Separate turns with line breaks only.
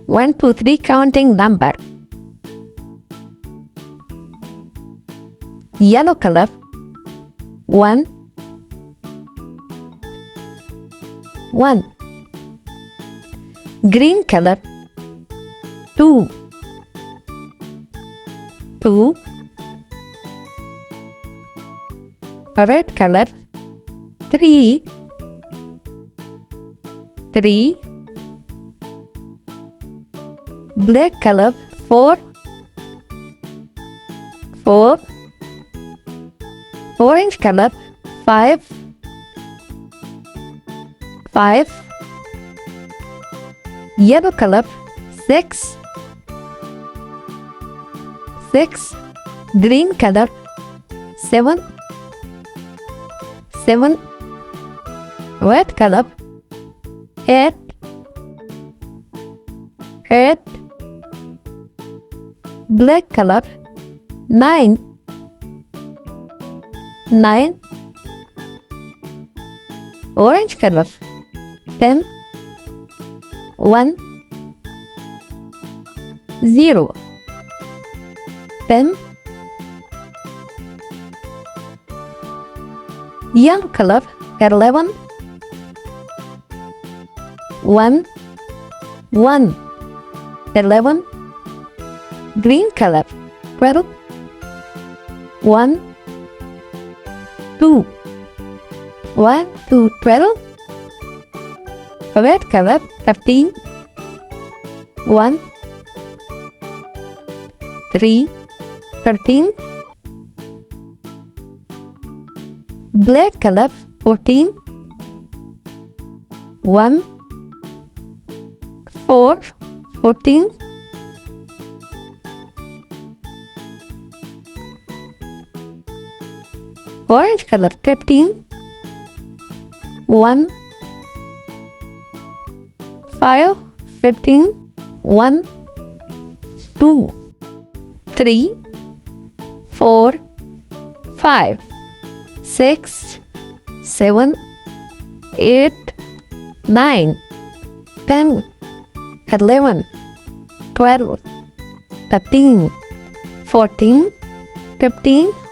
1, 2, 3 counting number. Yellow color 1, 1. Green color 2, 2. Red color 3, 3. Black color 4, 4. Orange color 5, 5. Yellow color 6, 6. Green color 7, 7. Red color 8, 8. Black color 9, 9. Orange color 10, 1, 0. 10. Yellow color 11, 1, 1. 11. Green color 12, 1, 2. 1, 2, 12. Red color 13, 1, 3, 13. Black color 14, 1, 4, 14. Orange color 15, 1, 5, 15. 1, 2, 3, 4, 5, 6, 7, 8, 9, 10, 11, 12, 13, 14, 15.